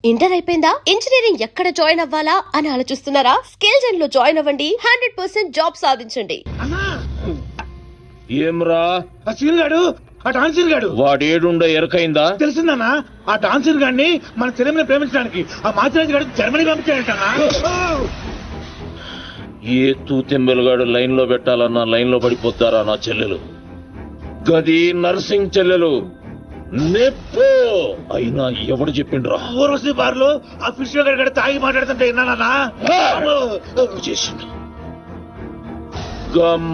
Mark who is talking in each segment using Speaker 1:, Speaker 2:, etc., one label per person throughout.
Speaker 1: Inter అయిపోయిందా? Engineering ఎక్కడ join అవ్వాలా అని ఆలోచిస్తున్నారా? స్కిల్ జెన్ లో జాయిన్ అవ్వండి. 100% జాబ్ సాధించండి.
Speaker 2: ఏమ్రా
Speaker 3: ఆ సీన్ గాడు, ఆ డాన్సర్ గాడు
Speaker 2: వాడేడుండో ఎరకైందా?
Speaker 3: తెలిసిందన్నా? ఆ డాన్సర్ గాడిని మన చెల్లెల్ని ప్రేమించడానికి ఆ మాచిరాజు గాడు జర్మనీ పంపించాడంటన్నా.
Speaker 2: ఏ తూతెంబెలుగాడు లైన్ లో పెట్టాలన్నా లైన్ లో పడిపోతారా నా చెల్లెలు? గది నర్సింగ్ చెల్లెలు నెప్పు అయినా ఎవడు చెప్పిండ్రా?
Speaker 3: ఊర్వశి బార్లో ఆ ఫిష్ గాడు తాగి మాట్లాడుతుంటే విన్నానన్నా.
Speaker 2: చేసిండు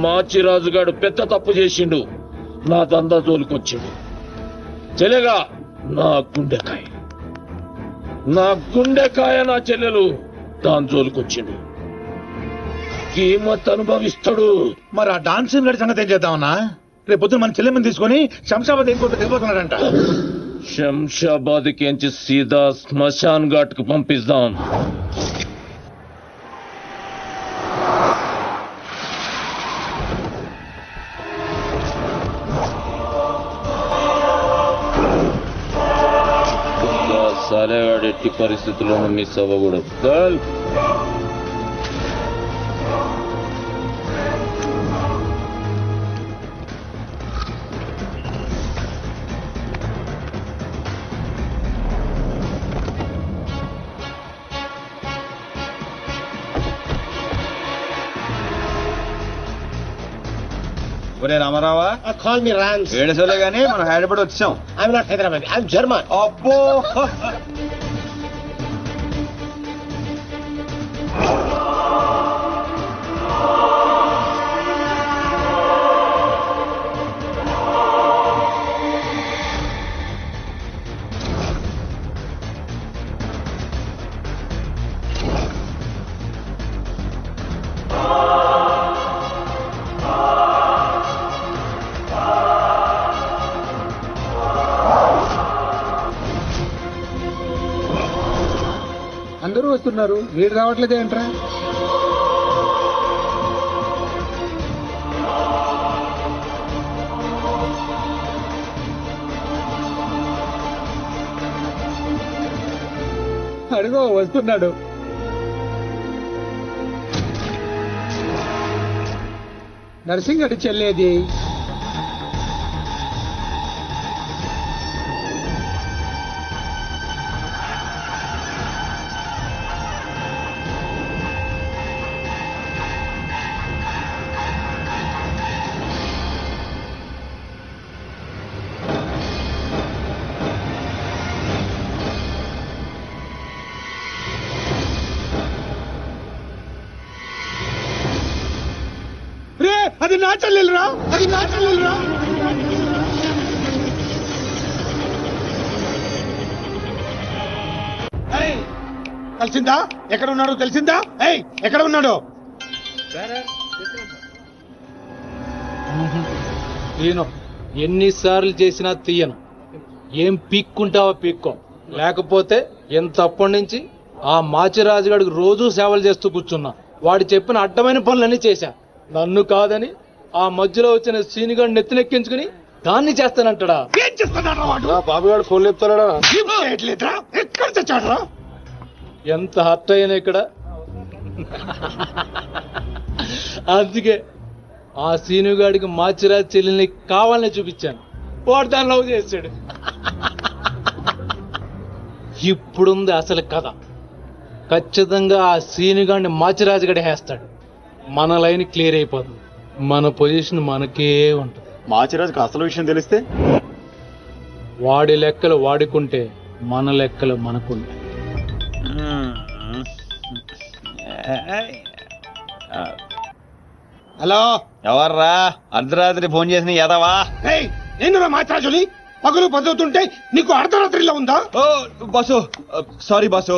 Speaker 2: మాచిరాజు గాడు పెద్ద తప్పు చేసిండు. నా దందా తోలుకొచ్చిండు. చెల్లెగా నా గుండెకాయ నా చెల్లెలు దాని జోలికొచ్చిండు. కీమత్ అనుభవిస్తాడు.
Speaker 3: మరి ఆ డాన్సర్ గాడి సంగతి ఏం చేద్దామన్నా? రేపు పొద్దున మన చెల్లెమ్మని తీసుకుని శంషాబాద్ ఎయిర్పోర్ట్ వెళ్ళిపోతున్నాడంట.
Speaker 2: శంషాబాద్ కించి సీదా శ్మశాన్ ఘాట్ కు పంపిస్తాం. సాలేగాడు ఎట్టి పరిస్థితుల్లోనూ మిస్ అవ్వకూడదు.
Speaker 4: ఒరే రామారావా,
Speaker 5: కాల్ మీ రాన్స్.
Speaker 4: ఏడుసోలే గానీ మనం హైదరాబాద్ వచ్చాం.
Speaker 5: I'm not Hyderabad, I'm German.
Speaker 4: అబ్బో,
Speaker 6: అందరూ వస్తున్నారు, వీడు రావట్లేదు ఏంట్రా? అడుగో వస్తున్నాడు. నర్సింగ్ అడి చెల్లేది. అది నా చెల్లెలురా, అది నా చెల్లెలురా. తెలిసిందా? ఎక్కడ ఉన్నాడో తెలిసిందా? ఎక్కడ ఉన్నాడో?
Speaker 7: తీయను. ఎన్నిసార్లు చేసినా తీయను. ఏం పీక్కుంటావో పీక్కో, లేకపోతే ఎంతప్పటి నుంచి ఆ మాచిరాజు గడికి రోజూ సేవలు చేస్తూ కూర్చున్నా. వాడు చెప్పిన అడ్డమైన పనులన్నీ చేశా. నన్ను కాదని ఆ మధ్యలో వచ్చిన సీనిగాడిని నెత్తినెక్కించుకుని దాన్ని చేస్తానంటాడా?
Speaker 3: ఏం చేస్తున్నాడు వాడు?
Speaker 7: బాబుగాడు ఫోన్ చెప్తాడా?
Speaker 3: ఎక్కడ తెచ్చాడరా?
Speaker 7: ఎంత హర్ట్ అయినా ఇక్కడ. అందుకే ఆ సీనుగాడికి మాచిరాజు చెల్లెల్ని కావాలని చూపించాను. వాడు దాన్ని లవ్ చేశాడు. ఇప్పుడుంది అసలు కథ. ఖచ్చితంగా ఆ సీనుగాడిని మాచిరాజు గడి వేస్తాడు. మన లైన్ క్లియర్ అయిపోతుంది. మన పొజిషన్ మనకే ఉంటుంది.
Speaker 4: మాచిరాజుకి అసలు విషయం తెలిస్తే
Speaker 7: వాడి లెక్కలు వాడుకుంటే మన లెక్కలు మనకుంటాయి.
Speaker 6: హలో,
Speaker 4: ఎవర్రా అర్ధరాత్రి ఫోన్ చేసిన ఎదవా?
Speaker 6: నేను మాచిరాజుని. పగులు పదువుతుంటే నీకు అర్ధరాత్రిలో ఉందా?
Speaker 4: ఓ boss, sorry boss.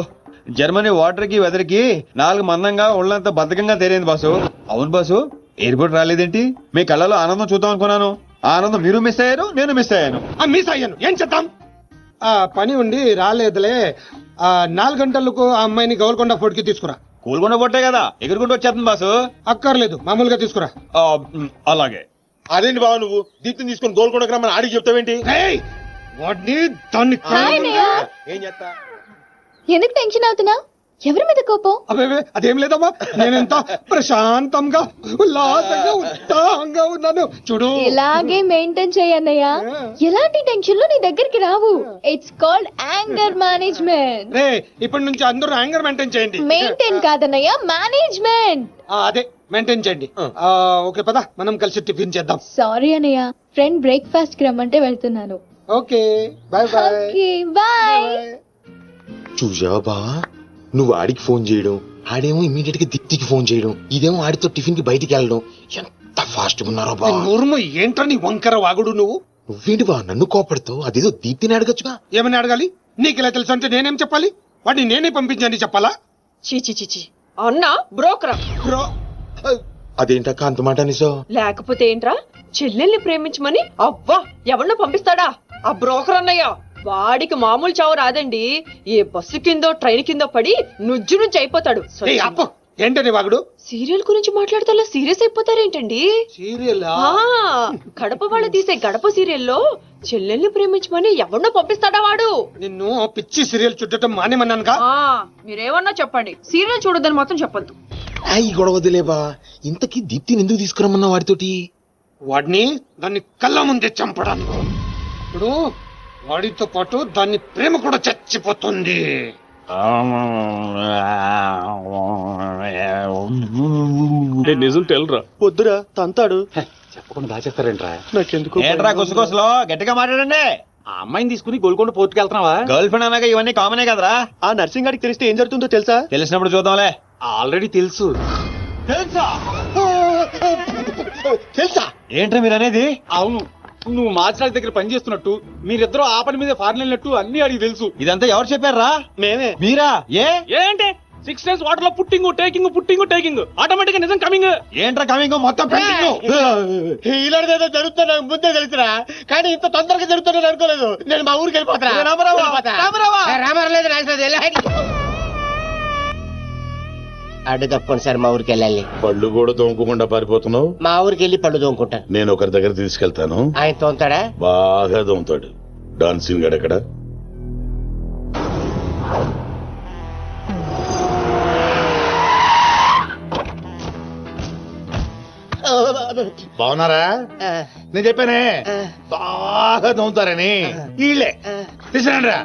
Speaker 4: Germany water కి వెదర్ కి 4 మందంగా ఒళ్ళంతా బద్ధకంగా తేలింది బాసు. అవును బాసు, ఎయిర్పోర్ట్ రాలేదేంటి? మీ కళ్ళలో ఆనందం చూద్దాం అనుకున్నాను. ఆనందం మీరు మిస్ అయ్యారు, నేను మిస్ అయ్యాను.
Speaker 6: మిస్ అయ్యాను, ఏం చేద్దాం? పని ఉండి రాలేదులే. 4 గంటలకు ఆ అమ్మాయిని గౌల్కొండ ఫోర్ట్ కి తీసుకురా.
Speaker 4: కూల్కొండ పొట్టే కదా, ఎగురుకుంటూ వచ్చేస్తుంది బాసు.
Speaker 6: అక్కర్లేదు, మామూలుగా తీసుకురా.
Speaker 4: అలాగే.
Speaker 5: అదేంటి బాబు, నువ్వు దీప్తిని తీసుకుని గోల్కొండకు రమ్మని ఆడికి చెప్తావేంటి?
Speaker 6: వాడిని దాన్ని
Speaker 5: ఏం చేస్తా?
Speaker 8: ఎందుకు టెన్షన్ అవుతున్నా? ఎవరి మీద కోపం?
Speaker 6: అవే అదేం లేదమ్మా, నేనెంత ప్రశాంతంగా ఉల్లాసంగా ఉత్సాహంగా ఉన్నాను చూడు.
Speaker 8: ఇలాగే మెయింటైన్ చేయన్నయ్య. ఎలాంటి టెన్షన్లు నీ దగ్గరికి రావు. It's called anger management.
Speaker 6: రే ఇప్పటి నుంచి అందరూ యాంగర్ మెయింటైన్ చేయండి.
Speaker 8: మెయింటైన్ కాదన్నయ్య, మేనేజ్మెంట్.
Speaker 6: అదే మెయింటైన్ చేయండి. ఓకే పద మనం కలిసి టిఫిన్ చేద్దాం.
Speaker 8: సారీ అన్నయ్య, ఫ్రెండ్ బ్రేక్ఫాస్ట్ కి రమ్మంటే వెళ్తున్నాను.
Speaker 6: Okay bye bye.
Speaker 8: Okay bye.
Speaker 5: చూసావా బావా, నువ్వు ఆడికి ఫోన్ చేయడం, ఆడేమో ఇమీడియట్ గా దీప్తికి ఫోన్ చేయడం, ఇదేమో ఆడితో టిఫిన్ కి బయటికి వెళ్ళడం. ఎంత ఫాస్ట్ గా ఉన్నారో బావా.
Speaker 6: నూరుము ఏంట్రా నీ వంకర వాగుడు నువ్వు?
Speaker 5: నువ్వేంటి బావ నన్ను కోపడతావు? అదేదో దీప్తిని అడగచ్చుగా.
Speaker 6: ఏమని అడగాలి? నీకు ఇలా తెలుసు అంటే నేనేం చెప్పాలి? వాడిని నేనే పంపించండి చెప్పాలా?
Speaker 9: చీచి అన్నా బ్రోకరా?
Speaker 6: బ్రో
Speaker 5: అదేంటక్క అంత మాట అనేసో?
Speaker 9: లేకపోతే ఏంట్రా, చెల్లెల్ని ప్రేమించమని అవ్వా ఎవరినో పంపిస్తాడా ఆ బ్రోకర్ అన్నయ్య? వాడికి మామూలు చావు రాదండి. ఏ బస్సు కిందో ట్రైన్ కిందో పడి నుజ్జు నుంచి అయిపోతాడు.
Speaker 6: ఏయ్ అప్పు, ఏంటని వాగుడు?
Speaker 9: సీరియల్ గురించి మాట్లాడితే అలా సీరియస్ అయిపోతారేంటండి?
Speaker 6: సీరియల్
Speaker 9: కడప వాళ్ళు తీసే గడప సీరియల్లో చెల్లెల్ని ప్రేమించమని ఎవరినో పంపిస్తాడా వాడు?
Speaker 6: నిన్ను పిచ్చి సీరియల్ చుట్టడం మానేమన్నానుగా.
Speaker 9: మీరేమన్నా చెప్పండి, సీరియల్ చూడొద్దని మాత్రం చెప్పొద్దు.
Speaker 5: ఈ గొడవదిలేబా. ఇంతకీ దీప్తిని ఎందుకు తీసుకురమ్మన్నా వాడితోటి?
Speaker 6: వాడిని దాన్ని కళ్ళ ముందే చంపడం. ఇప్పుడు వాడితో పాటు దాని ప్రేమ కూడా చచ్చిపోతుంది.
Speaker 2: నిజం తెలరా?
Speaker 5: పొద్దురా తంతాడు.
Speaker 3: చెప్పకుండా దాచేస్తారేంట్రా?
Speaker 6: నాకెందుకు
Speaker 4: ఏంట్రా గుసగుసలో గట్టిగా మాట్లాడండి.
Speaker 3: ఆ అమ్మాయిని తీసుకుని గోల్కొండ పోర్టుకి వెళ్తున్నావా?
Speaker 4: గర్ల్ ఫ్రెండ్ అనగా ఇవన్నీ కామనే కదరా.
Speaker 5: ఆ నర్సింగ్ గారికి తెలిస్తే ఏం జరుగుతుందో తెలుసా?
Speaker 4: తెలిసినప్పుడు చూద్దాంలే.
Speaker 3: ఆల్రెడీ తెలుసు.
Speaker 5: తెలుసా?
Speaker 4: ఏంట్రా మీరు అనేది?
Speaker 3: అవును, నువ్వు మాచిరాజు దగ్గర పని చేస్తున్నట్టు, మీరిద్దరూ ఆ పని మీద ఫారెన్ వెళ్ళినట్టు అన్ని అడిగి తెలుసు.
Speaker 4: ఇదంతా ఎవరు చెప్పారా?
Speaker 5: మేమే.
Speaker 4: మీరా?
Speaker 3: ఏంటి 6 days వాటర్ లో పుట్టింగ్ టేకింగ్ ఆటోమేటిక్ నిజం కమింగ్.
Speaker 4: ఏంట్రా కమింగ్ మొత్తం
Speaker 5: ఇలాంటిదేదో జరుగుతుంది నాకు ముందే తెలుసురా, కానీ ఇంత తొందరగా జరుగుతుందని అనుకోలేదు. నేను మా ఊరికి వెళ్ళిపోతా.
Speaker 10: అడ్డు తప్పండి సార్, మా ఊరికి వెళ్ళాలి.
Speaker 2: పళ్ళు కూడా తోముకోకుండా పారిపోతున్నావు.
Speaker 10: మా ఊరికి వెళ్ళి పళ్ళు తోముకుంటాను.
Speaker 2: నేను ఒకరి దగ్గర తీసుకెళ్తాను,
Speaker 10: ఆయన తోముతాడా?
Speaker 2: బాగా తోముతాడు. డాన్సింగ్ గడ ఎక్కడ?
Speaker 3: బాగున్నారా? నేను చెప్పానే బాగా తోముతారని. వీళ్ళే తీసుకురండిరా.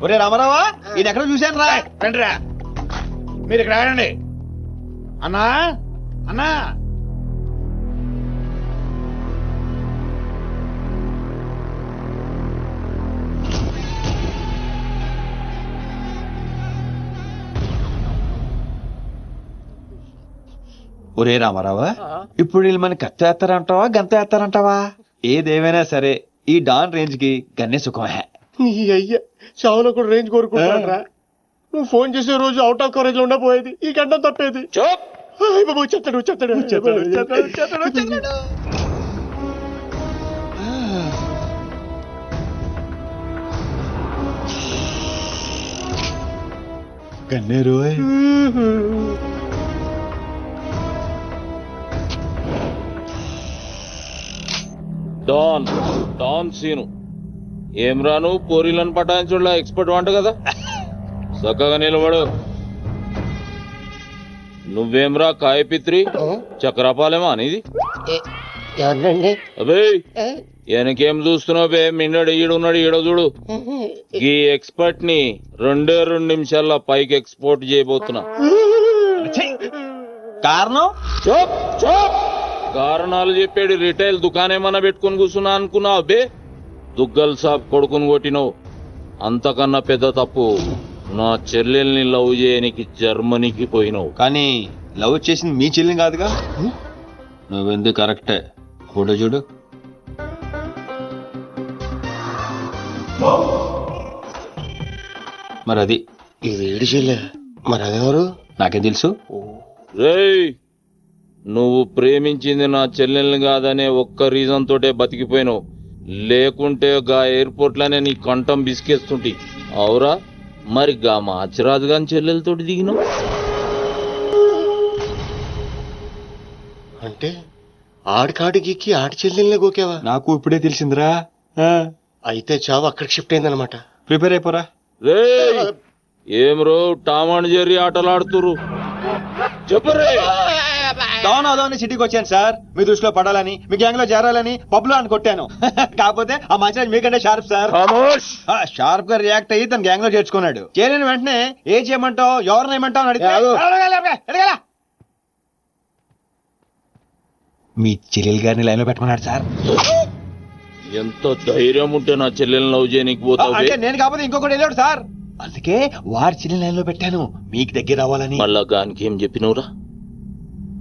Speaker 4: ఒరే రామారావా, ఇది ఎక్కడ చూశాను రా.
Speaker 3: రండిరా, మీరు ఇక్కడ ఆడండి. అన్నా అన్నా,
Speaker 4: ఒరే రామారావా, ఇప్పుడు వీళ్ళు మన కత్తి వేస్తారంటావా గంత వేస్తారంటావా? ఏదేమైనా సరే ఈ డాన్ రేంజ్ కి గన్నే సుఖమే.
Speaker 5: నీ అయ్యా చావులో కూడా రేంజ్ కోరుకుంటారా? నువ్వు ఫోన్ చేసే రోజు అవుట్ ఆఫ్ కవరేజ్ లో ఉండపోయేది, ఈ గండం తప్పేది. చెప్తాడు.
Speaker 4: గన్నేరు
Speaker 2: డాన్ సీను ఏం రాను పోరీలను పటాయించుడులా ఎక్స్పర్ట్ వంట కదా. చక్కగా నిలబడు. నువ్వేమ్రా కాయపిత్రి చక్రపాలేమా అనేది?
Speaker 10: ఎవరండి?
Speaker 2: అబే వెనకేం చూస్తున్నావు బే? మిన్నడు ఈడున్నాడు, ఈడ చూడు. ఈ ఎక్స్పర్ట్ ని 2 నిమిషాల్లో పైకి ఎక్స్పోర్ట్ చేయబోతున్నా.
Speaker 4: కారణం
Speaker 2: కారణాలు చెప్పాడు. రిటైల్ దుకాణేమన్నా పెట్టుకుని కూర్చున్నా అనుకున్నావు బే? దుగ్గల్ సాబ్ కొడుకుని కొట్టినావు. అంతకన్నా పెద్ద తప్పు, నా చెల్లెల్ని లవ్ చేయనికి జర్మనీకి పోయినావు.
Speaker 4: కానీ లవ్ చేసింది మీ చెల్లిని కాదుగా. నువ్వెందుకు కరెక్టే ఫోటో చూడు. మరి అది
Speaker 5: ఈ వేడి చెల్లె, మరి అదెవరు?
Speaker 4: నాకేం తెలుసు.
Speaker 2: రేయ్, నువ్వు ప్రేమించింది నా చెల్లెల్ని కాదనే ఒక్క రీజన్ తోటే బతికిపోయినావు. లేకుంటే గా ఎయిర్పోర్ట్ లోనే నీ కంఠం బిసికేస్తుంటి. అవురా, మరి గా మాచిరాజు గాని చెల్లెలతోటి దిగినావు.
Speaker 5: అంటే ఆడికాడికి ఆడి చెల్లెల్ని గోకేవా?
Speaker 4: నాకు ఇప్పుడే తెలిసిందిరా.
Speaker 10: అయితే చావు అక్కడికి షిఫ్ట్ అయిందనమాట.
Speaker 4: ప్రిపేర్ అయిపోరా.
Speaker 2: రే ఏం రో టామ్ అండ్ జెర్రీ ఆటలాడుతురు చెప్పరే.
Speaker 4: డౌన్ అవుదామని సిటీకి వచ్చాను సార్, మీ దృష్టిలో పడాలని, మీ గ్యాంగ్ లో చేరాలని పబ్ లో అని కొట్టాను. కాకపోతే ఆ మంచి మీకంటే షార్ప్ సార్. షార్ప్ గా రియాక్ట్ అయ్యి తన గ్యాంగ్ లో చేర్చుకున్నాడు. చేరిన వెంటనే ఏ చేయమంటావు, ఎవరిని ఏమంటావు అని అడిగితే మీ చెల్లెలు గారిని లైన్ లో పెట్టమన్నాడు సార్.
Speaker 2: ఎంత ధైర్యం ఉంటే నా చెల్లెల్ని లవ్ చేయనీకి పోతావు
Speaker 4: అంటే నేను కాకపోతే ఇంకొకటి వెళ్ళాడు సార్, అందుకే వారి చెల్లెని లైన్ లో పెట్టాను మీకు దగ్గర రావాలని.
Speaker 2: మళ్ళా గానికి ఏం చెప్పినవురా?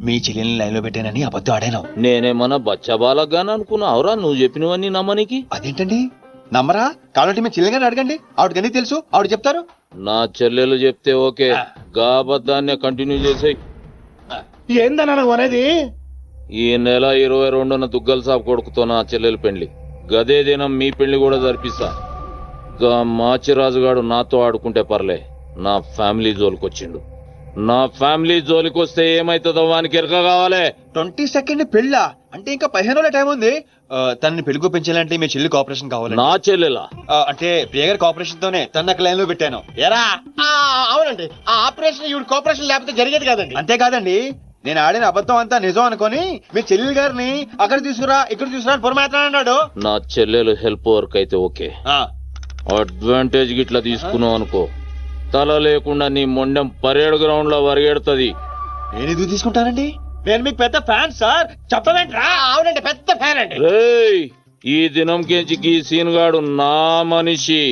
Speaker 4: మీ చెల్లెల్ని లైన్ లో పెట్టానని అబద్ధం ఆడాను.
Speaker 2: నేనేమన్నా బచ్చబాలగాని అనుకున్నావురా నువ్వు చెప్పినవన్నీ నమ్మనికి?
Speaker 4: అదేంటండి నమ్మరా? కాబట్టి మీ చెల్లెని అడగండి, ఆవిడకి అన్ని తెలుసు, ఆవిడ చెప్తారు.
Speaker 2: నా చెల్లెలు చెప్తే ఓకే, గా అబద్ధాన్ని కంటిన్యూ చేసేయి.
Speaker 3: ఏందన్నా నువ్వు అనేది?
Speaker 2: ఈ నెల 22న దుగ్గల సాబ్ కొడుకుతో నా చెల్లెలు పెళ్లి, గదే దినం మీ పెళ్లి కూడా జరిపిస్తా. గా మాచిరాజుగాడు నాతో ఆడుకుంటే పర్లే, నా ఫ్యామిలీ జోలికొచ్చిండు. నా ఫ్యామిలీ జోలికొస్తే ఏమైతుందో వానికి ఎరక కావాలి.
Speaker 4: 22nd పెళ్ళా? అంటే ఇంకా 15 రోజుల టైం ఉంది. తనని పెళ్లి పెంచాలంటే మీ చెల్లి కోఆపరేషన్ కావాలి.
Speaker 2: నా చెల్లెలా?
Speaker 4: అంటే ప్రియ గారి కోఆపరేషన్ తోనే తన లైన్ లో పెట్టాను. ఎరా
Speaker 10: అవునండి, ఆ ఆపరేషన్ ఈవిడ కోఆపరేషన్ లేకపోతే జరిగేది కాదండి.
Speaker 4: అంతేకాదండి, నేను ఆడిన అబద్ధం అంతా నిజం అనుకొని మీ చెల్లెలు గారిని అక్కడ తీసుకురా ఇక్కడ తీసుకురా అని పొరమాట్లాడు.
Speaker 2: నా చెల్లెలు హెల్ప్ వర్క్ అయితే ఓకే, అడ్వాంటేజ్ గిట్లా తీసుకున్నావు అనుకో, తల లేకుండా నీ మొండెం పరేడ్ గ్రౌండ్ లో వరిగెడుతుంది.
Speaker 4: నేను ఎందుకు తీసుకుంటానండి? నేను మీకు పెద్ద ఫ్యాన్ సార్, చెప్పవేంట్రా?
Speaker 10: అవునండి, పెద్ద ఫ్యాన్ అండి.
Speaker 2: రేయ్ ఈ దినం కేంచి ఈ సీన్ గాడు నా మనిషి.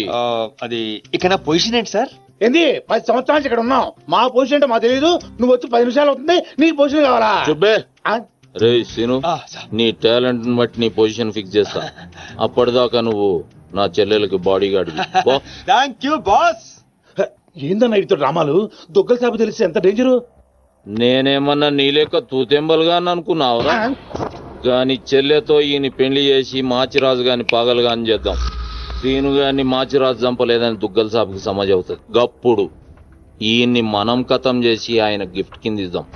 Speaker 4: అది ఇక నా పొజిషన్ ఏంటి సార్?
Speaker 3: ఏంది 10 సంవత్సరాల నుంచి ఇక్కడ ఉన్నావు, మా పొజిషన్ అంటే మాకు తెలియదు. నువ్వు వచ్చి 10 నిమిషాలు అవుతుంది, నీ పొజిషన్ కావాలా?
Speaker 2: చుబ్బే.
Speaker 3: ఆ?
Speaker 2: రే సీను, నీ టాలెంట్ బట్టి నీ పొజిషన్ ఫిక్స్ చేస్తా. అప్పటిదాకా నువ్వు నా చెల్లెలకి body guard.
Speaker 4: Thank you boss.
Speaker 3: ఏందన్నా ఇటు డ్రామాలు? దుగ్గల సాబు తెలిస్తే ఎంత డేంజరు.
Speaker 2: నేనేమన్నా నీ లెక్క తూతెంబలుగా అనుకున్నావురా? గాని చెల్లెతో ఈయన పెళ్లి చేసి మాచిరాజు గాని పాగలుగాని చేద్దాం. సీను గాని మాచిరాజు చంపలేదని దుగ్గల సాబుకి సమాజ్ అవుతుంది. గప్పుడు ఈయన్ని మనం కథం చేసి ఆయన గిఫ్ట్ కింద ఇద్దాం.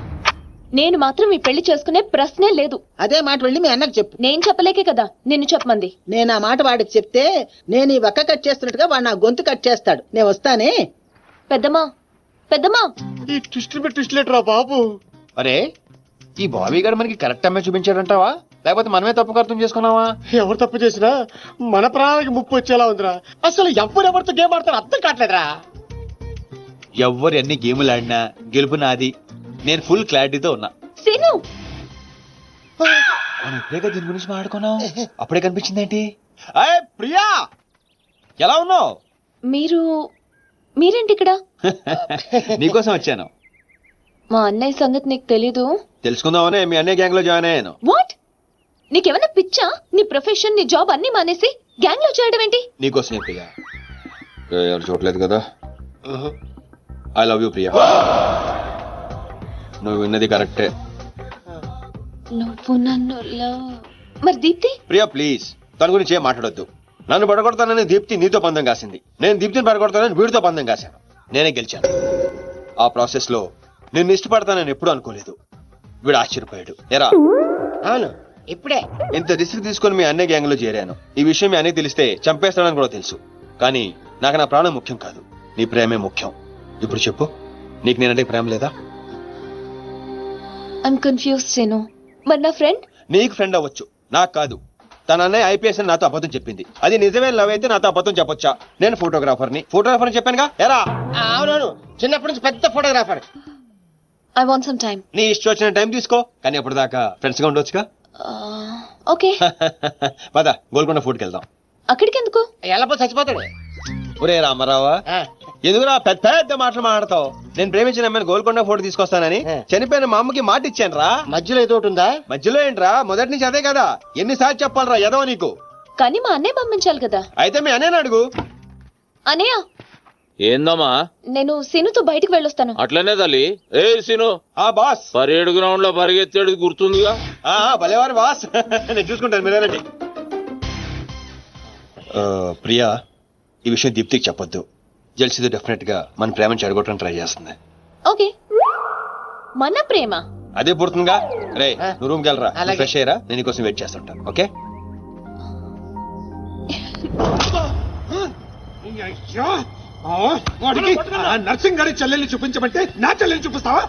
Speaker 8: నేను మాత్రం ఈ పెళ్లి చేసుకునే ప్రశ్నే లేదు.
Speaker 11: అదే మాట వెళ్ళి మీ అన్నకు చెప్పు.
Speaker 8: నేను చెప్పలేకే కదా నిన్ను చెప్పమంది.
Speaker 11: నేను ఆ మాట వాడికి చెప్తే నేను ఈ వక్క కట్ చేస్తున్నట్టుగా వాడు నా గొంతు కట్ చేస్తాడు. నేను వస్తానే.
Speaker 8: పెద్దమ్మా పెద్దమ్మా.
Speaker 10: ఈ ట్విస్టులేట్రా బాబు.
Speaker 4: అరే ఈ బాబీ గారు మనకి కరెక్ట్ అమ్మాయి చూపించాడంటావా, లేకపోతే మనమే తప్పుగా అర్థం చేసుకున్నావా?
Speaker 10: ఎవరు తప్పు చేసినా మన ప్రాణానికి ముప్పు వచ్చేలా ఉందిరా. అసలు ఎవరెవరితో గేమ్ ఆడతారో అర్థం కావట్లేదురా.
Speaker 4: ఎవరు ఎన్ని గేములు ఆడినా గెలుపు నాది. నేను ఫుల్ క్లారిటీతో ఉన్నా.
Speaker 8: సీను
Speaker 4: మనం ఇప్పుడే దీని గురించి మాట్లాడుకున్నాం, అప్పుడే కనిపించిందేంటి? అయ్ ప్రియా, ఎలా ఉన్నావు?
Speaker 8: మీరేంటి ఇక్కడ?
Speaker 4: నీకోసం వచ్చాను.
Speaker 8: మా అన్నయ్య సంగతి నీకు తెలీదు?
Speaker 4: తెలుసుకుందామనే మీ అన్నయ్య గ్యాంగ్ లో జాయిన్ అయ్యాను.
Speaker 8: వాట్? నీకేమన్నా పిచ్చా? నీ ప్రొఫెషన్ నీ జాబ్ అన్ని మానేసి గ్యాంగ్ లో చేయడం ఏంటి?
Speaker 4: నీకోసం ప్రియా. ఎవరు చూడలేదు కదా. I love you Priya. నువ్వు విన్నది కరెక్టే.
Speaker 8: నువ్వు నన్ను మరి దీప్తి?
Speaker 4: ప్రియా ప్లీజ్ తన గురించి ఏం మాట్లాడొద్దు. నన్ను పడగొడతానని దీప్తి నీతో పందెం కాసింది, నేను దీప్తిని పడగొడతానని వీడితో పందెం కాశాను. నేనే గెలిచాను. ఆ ప్రాసెస్ లో నిన్ను ఇష్టపడతానని ఎప్పుడు అనుకోలేదు. వీడు ఆశ్చర్యపోయాడు. ఎరా
Speaker 10: అవును, ఇప్పుడే
Speaker 4: ఇంత రిస్క్ తీసుకుని మీ అన్నయ్య గ్యాంగ్ లో చేరాను. ఈ విషయం మీ అన్నయ్య తెలిస్తే చంపేస్తాడని కూడా తెలుసు. కానీ నాకు నా ప్రాణం ముఖ్యం కాదు, నీ ప్రేమే ముఖ్యం. ఇప్పుడు చెప్పు, నీకు నేనంటే ప్రేమ లేదా?
Speaker 8: I'm confused Seenu. మరి నా ఫ్రెండ్?
Speaker 4: నీకు ఫ్రెండ్ అవ్వచ్చు, నాకు కాదు. తన అన్నయ్య ఐపీఎస్ అని నాతో అబద్ధం చెప్పింది. అది నిజమే లవ్ అయితే నాతో అబద్ధం చెప్పొచ్చా? నేను ఫోటోగ్రాఫర్ని చెప్పానుగా. ఎరా
Speaker 10: అవునవును, చిన్నప్పటి నుంచి పెద్ద photographer.
Speaker 8: I want some time.
Speaker 4: నీ ఇష్టం వచ్చిన టైం తీసుకో, కానీ అప్పటిదాకా ఫ్రెండ్స్ గా ఉండొచ్చుగా.
Speaker 8: ఓకే
Speaker 4: పద గోల్కొండ ఫుడ్కి వెళ్దాం.
Speaker 8: అక్కడికి ఎందుకు?
Speaker 10: ఎలా చచ్చిపోతాడు.
Speaker 4: ఒరే రామారావా, ఎందుకురా పెద్ద పెద్ద మాటలు మాట్లాడతావు? నేను ప్రేమించిన అమ్మాయిని గోల్కొండ ఫోటో తీసుకొస్తానని చనిపోయిన మా అమ్మకి మాట ఇచ్చాను రా.
Speaker 10: మధ్యలో ఏదో ఒకటి ఉందా?
Speaker 4: మధ్యలో ఏంట్రా, మొదటి నుంచి అదే కదా. ఎన్నిసార్లు చెప్పాలరా ఎదవ నీకు?
Speaker 8: కానీ మా అన్నయ్య పంపించాలి కదా.
Speaker 4: అయితే మీ అన్నయ్యని అడుగు.
Speaker 8: అన్నయ్య
Speaker 2: ఏందమ్మా?
Speaker 8: నేను సీనుతో బయటికి వెళ్ళొస్తాను.
Speaker 2: అట్లనే తల్లి. ఏ సీను,
Speaker 4: ఆ బాస్
Speaker 2: పరేడ్ గ్రౌండ్ లో పరిగెత్తేది గుర్తుందిగా?
Speaker 4: భలేవారు బాస్. నేను చూసుకుంటాను, మీరేనండి. ప్రియా, ఈ విషయం దీప్తికి చెప్పొద్దు. జెల్సీతో డెఫినెట్ గా మన ప్రేమను చెడగొట్టడానికి ట్రై చేస్తుంది.
Speaker 8: ఓకే, మన ప్రేమ
Speaker 4: అదే పుడుతుందిగా. రే నువ్వు రూమ్కి వెళ్ళరా, ఫ్రెష్ అయ్యరా, నేను నీకోసం వెయిట్ చేస్తుంటా. ఓకే
Speaker 6: అయ్యో వాడికి నర్సింగ్ గారి చెల్లెల్ని చూపించమంటే నా చెల్లెల్ని చూపిస్తావా?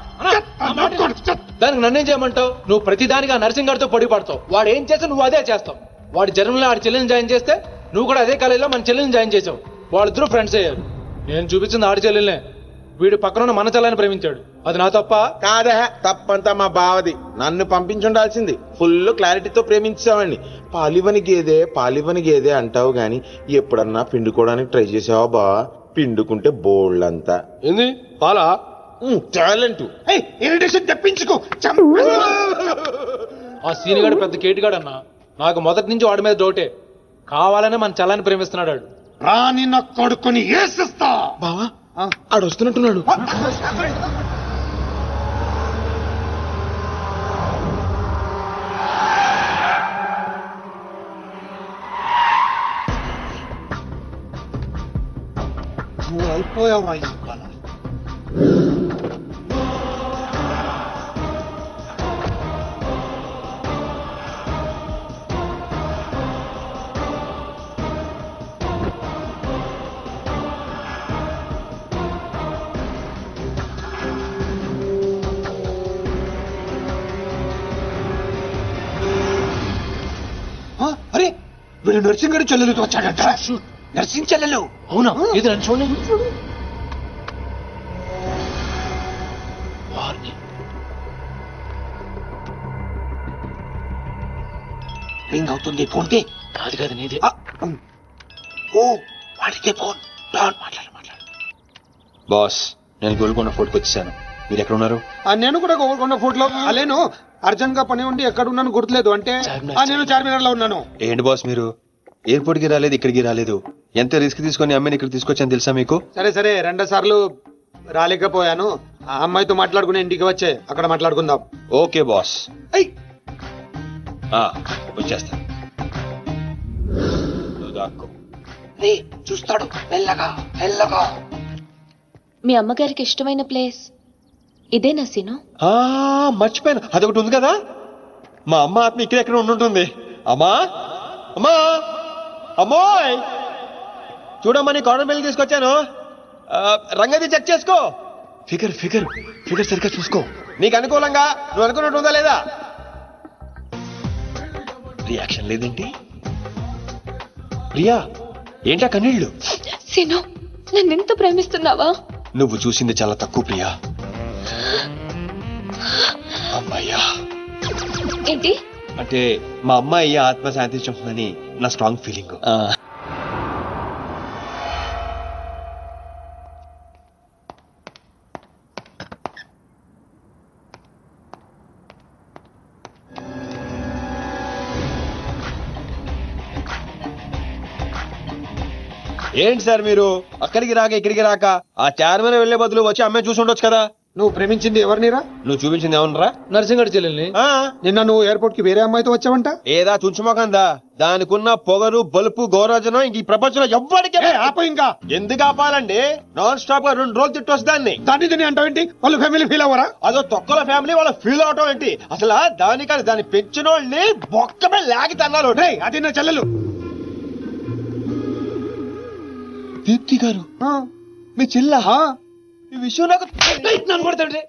Speaker 7: దానికి నన్నేం చేయమంటావు? నువ్వు ప్రతిదానికి ఆ నర్సింగ్ గారితో పొడి పడతావు. వాడు ఏం చేస్తే నువ్వు అదే చేస్తావు. వాడి జన్మలో ఆడి చెల్లెని జాయిన్ చేస్తే నువ్వు కూడా అదే కాలేజీలో మన చెల్లెని జాయిన్ చేసావు. వాళ్ళిద్దరూ ఫ్రెండ్స్ అయ్యారు. నేను చూపించింది ఆడి చెల్లెల్నే. వీడు పక్కన మన చెల్లని ప్రేమించాడు. అది నా తప్ప
Speaker 5: కాదా? తప్పంతా మా బావది. నన్ను పంపించుండాల్సింది. ఫుల్ క్లారిటీతో ప్రేమించావండి. పాలివని గేదే అంటావు గాని ఎప్పుడన్నా పిండుకోవడానికి ట్రై చేసావా బావా? పిండుకుంటే బోల్డ్
Speaker 7: ఏంది పాలా
Speaker 5: టాలెంట్.
Speaker 6: ఇరిటేషన్ తెప్పించుకో.
Speaker 7: ఆ సీనిగాడు పెద్ద కేటుగాడు అన్న. నాకు మొదటి నుంచి వాడి మీద డౌటే. కావాలనే మన చల్లని ప్రేమిస్తున్నాడు వాడు.
Speaker 6: రాని నా కొడుకుని ఏసిస్తా.
Speaker 5: బావా ఆడు వస్తున్నట్టున్నాడు.
Speaker 6: నువ్వు అయిపోయావా? అరే వీడు నర్సింగ్ గారి చెల్లెలతో వచ్చాడట. నర్సింగ్ చెల్లెలు.
Speaker 7: అవునా? ఇది నన్ను చూడండి.
Speaker 6: రింగ్ అవుతుంది. ఫోన్కి
Speaker 7: కాదు నీదే.
Speaker 6: ఓ వాడితే ఫోన్. మాట్లాడు.
Speaker 4: బాస్, నేను గోల్కొండ ఫోర్ట్కి వచ్చేసాను. మీరు ఎక్కడ ఉన్నారు?
Speaker 6: నేను కూడా గోల్కొండ ఫోర్ట్ లో లేను. అర్జెంట్ గా పని ఉండి ఎక్కడ ఉన్నాను గుర్తులేదు. అంటే నేను చార్మినార్ లో ఉన్నాను.
Speaker 4: ఏంటి బాస్ మీరు ఎయిర్పోర్ట్ కి రాలేదు, ఇక్కడికి రాలేదు. ఎంత రిస్క్ తీసుకొని అమ్మాయిని ఇక్కడ తీసుకొచ్చాను తెలుసా మీకు?
Speaker 6: సరే 2 సార్లు రాలేకపోయాను. ఆ అమ్మాయితో మాట్లాడుకుని ఇంటికి వచ్చే అక్కడ మాట్లాడుకుందాం.
Speaker 4: ఓకే బాస్, వచ్చేస్తా.
Speaker 6: చూస్తాడు. మెల్లగా.
Speaker 8: మీ అమ్మగారికి ఇష్టమైన ప్లేస్ ఇదేనా సీను?
Speaker 4: మర్చిపోయాను, అదొకటి ఉంది కదా. మా అమ్మ ఆత్మ ఇక్కడెక్కడ ఉండుంటుంది. అమ్మా అమ్మోయ్, చూడమ్మా నీ కాటన్ బిల్ తీసుకొచ్చాను. రంగది చెక్ చేసుకో. ఫిగర్ సరిగ్గా చూసుకో. నీకు అనుకూలంగా నువ్వు అనుకున్నట్టు ఉందా లేదా? రియాక్షన్ లేదేంటి? ప్రియా, ఏంటా కన్నీళ్ళు?
Speaker 8: సీను, నన్నెంత ప్రేమిస్తున్నావా?
Speaker 4: నువ్వు చూసింది చాలా తక్కువ ప్రియా. అమ్మాయ్యా
Speaker 8: ఏంటి
Speaker 4: అంటే మా అమ్మాయి ఆత్మ శాంతించుకుందని నా స్ట్రాంగ్ ఫీలింగ్. ఏంటి సార్ మీరు అక్కడికి రాక ఇక్కడికి రాక ఆ చార్మినార్ వెళ్లే బదులు వచ్చి అమ్మాయి చూసి ఉండొచ్చు కదా.
Speaker 6: నువ్వు ప్రేమించింది ఎవరినిరా?
Speaker 4: నువ్వు చూపించింది ఏమన్నారా?
Speaker 7: నర్సింగ్ గారి చెల్లెల్ని.
Speaker 6: నిన్న నువ్వు ఎయిర్పోర్ట్ కి వేరే అమ్మాయితో వచ్చావంట.
Speaker 4: ఏదా చుంచుమోకందా? దానికున్న పొగరు బలుపు గౌరవజనం ఇంక ఈ ప్రపంచంలో ఎవ్వడికి.
Speaker 6: ఆపో ఇంకా.
Speaker 4: ఎందుకు ఆపాలండి? నాన్ స్టాప్ గా 2 రోజులు తిట్టొచ్చు దాన్ని.
Speaker 6: దాన్ని అంటావేంటి? వాళ్ళ ఫ్యామిలీ ఫీల్ అవ్వరా?
Speaker 4: అదో తొక్కల ఫ్యామిలీ వాళ్ళ ఫీల్ అవటం ఏంటి? అసలు దానికని దాన్ని పెంచిన వాళ్ళని బొక్కమే లాగి తన్నారు.
Speaker 6: అది నా చెల్లెలు
Speaker 4: దీప్తి గారు. మీ చెల్ల ఈ విషయం నాకు కొడతాడు.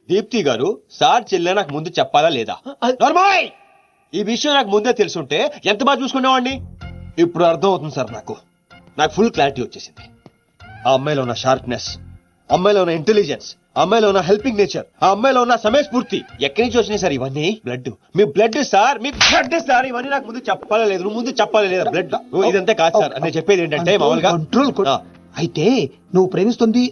Speaker 4: దీప్తి గారు సార్ చెల్లె నాకు ముందు చెప్పాలా లేదా? ఈ విషయం నాకు ముందే తెలుసుంటే ఎంత బాగా చూసుకునేవాడిని. ఇప్పుడు అర్థం అవుతుంది సార్. నాకు ఫుల్ క్లారిటీ వచ్చేసింది. ఆ అమ్మాయిలో ఉన్న షార్ప్నెస్, అమ్మాయిలో ఉన్న ఇంటెలిజెన్స్, అమ్మాయిలో ఉన్న హెల్పింగ్ నేచర్, ఆ అమ్మాయిలో ఉన్న సమయస్ఫూర్తి ఎక్కడి నుంచి వచ్చినాయి సార్ ఇవన్నీ? బ్లడ్, మీ బ్లడ్ సార్, మీ బ్లడ్ సార్. ఇవన్నీ నాకు ముందు చెప్పాలా లేదు? నువ్వు ముందు చెప్పాలా లేదా? బ్లడ్ ఇదంతా కాదు సార్. నేను చెప్పేది ఏంటంటే మామూలుగా
Speaker 6: అయితే నువ్వు ప్రేమిస్తుంది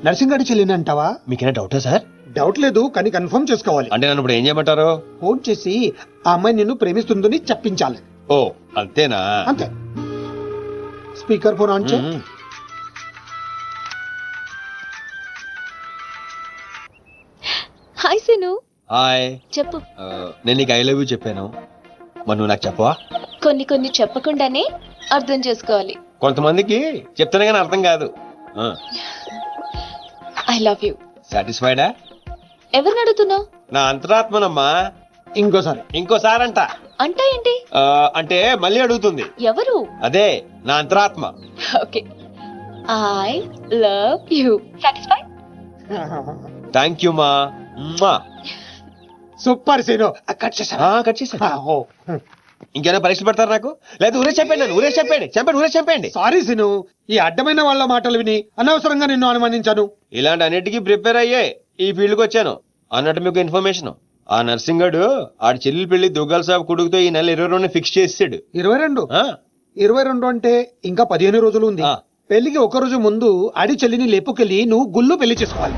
Speaker 6: నర్సింగ్ గారి చెల్లిని అంటావా?
Speaker 4: మీకేనా డౌటా సార్?
Speaker 6: డౌట్ లేదు, కానీ కన్ఫర్మ్ చేసుకోవాలి.
Speaker 4: అంటే నన్ను ఇప్పుడు ఏం చేయమంటారు?
Speaker 6: ఫోన్ చేసి ఆ అమ్మాయి నిన్ను ప్రేమిస్తుందని చెప్పించాలి.
Speaker 4: ఓ అంతేనా?
Speaker 6: అంతే. స్పీకర్ ఫోన్ ఆన్ చేయి.
Speaker 8: హాయ్ సీను.
Speaker 4: హాయ్.
Speaker 8: చెప్పు.
Speaker 4: నేను నీకు ఐ లవ్ యూ చెప్పాను, మరి నువ్వు నాకు చెప్పవా?
Speaker 8: కొన్ని చెప్పకుండానే అర్థం చేసుకోవాలి.
Speaker 4: కొంతమందికి చెప్తానే కానీ అర్థం కాదు.
Speaker 8: I love you.
Speaker 4: సాటిస్ఫైడా?
Speaker 8: ఎవరిని అడుగుతున్నావు?
Speaker 4: నా అంతరాత్మనమ్మా. ఇంకోసారి అంట.
Speaker 8: అంటే ఏంటి?
Speaker 4: అంటే మళ్ళీ అడుగుతుంది.
Speaker 8: ఎవరు?
Speaker 4: అదే నా అంతరాత్మ.
Speaker 8: Okay I love you. Satisfy?
Speaker 4: Thank you మా.
Speaker 10: Super scene. కట్ చేశాను.
Speaker 4: కట్ చేశాను. ఇంకేమైనా పరీక్షలు పెడతారు నాకు? లేదా ఊరే చెప్పండి, నన్ను ఊరే చెప్పండి.
Speaker 10: సారీ సీను, ఈ అడ్డమైన వాళ్ళ మాటలు విని అనవసరంగా నిన్ను అనుమానించాను.
Speaker 4: ఇలాంటి అన్నిటికీ ప్రిపేర్ అయ్యే ఈ ఫీల్డ్కి వచ్చాను. అన్నట్టు మీకు ఇన్ఫర్మేషన్, ఆ నర్సింగ్ గాడు ఆడి చెల్లి పెళ్లి దుగ్గాల సాబ్ కొడుకుతో ఈ నెల 22 ఫిక్స్ చేసాడు.
Speaker 10: 22 అంటే ఇంకా 15 రోజులు ఉంది. పెళ్లికి ఒక రోజు ముందు ఆడి చెల్లిని లేపుకెళ్ళి నువ్వు గుళ్ళు పెళ్లి చేసుకోవాలి.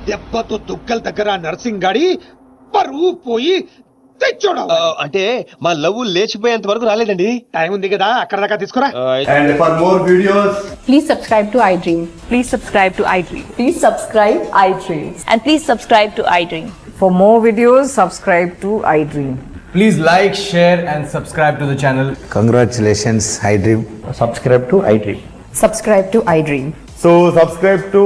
Speaker 10: దెబ్బతో దుగ్గల దగ్గర నర్సింగ్ గాడి పరువు పోయి తెచ్చోడు.
Speaker 4: అంటే మా లవ్ లేచిపోయేంత వరకు రాలేదండి.
Speaker 10: టైం ఉంది కదా, అక్కడ దాకా తీసుకురా.
Speaker 12: And for more videos,
Speaker 13: please subscribe to iDream.
Speaker 14: Please subscribe to iDream.
Speaker 13: Please subscribe iDream.
Speaker 14: And please subscribe to iDream.
Speaker 13: For more videos, subscribe to iDream.
Speaker 12: please like, share and subscribe to the channel.
Speaker 15: Congratulations, iDream.
Speaker 12: Subscribe to iDream.
Speaker 13: Subscribe to iDream.
Speaker 12: So subscribe to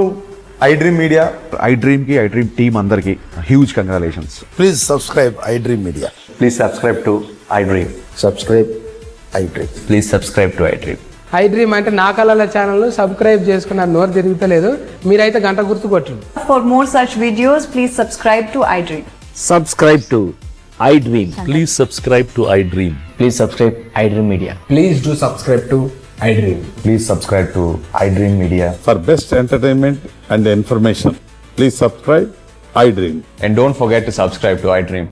Speaker 12: iDream Media. iDream ki iDream team andarki huge congratulations.
Speaker 15: Please subscribe iDream Media.
Speaker 12: Please subscribe to iDream.
Speaker 15: Subscribe iDream.
Speaker 12: Please subscribe to iDream.
Speaker 13: iDream అంటే నా కళల channel subscribe చేసుకున్నారు, నోరు తిరుగుతలేదు. మీరైతే గంట గుర్తు కొట్టండి.
Speaker 14: For more such videos, please subscribe to iDream.
Speaker 15: Subscribe to iDream.
Speaker 16: Please subscribe to iDream.
Speaker 15: Please subscribe iDream Media.
Speaker 12: Please do subscribe to iDream.
Speaker 15: Please subscribe to iDream Media.
Speaker 12: For best entertainment and information, please subscribe iDream.
Speaker 15: And don't forget to subscribe to iDream.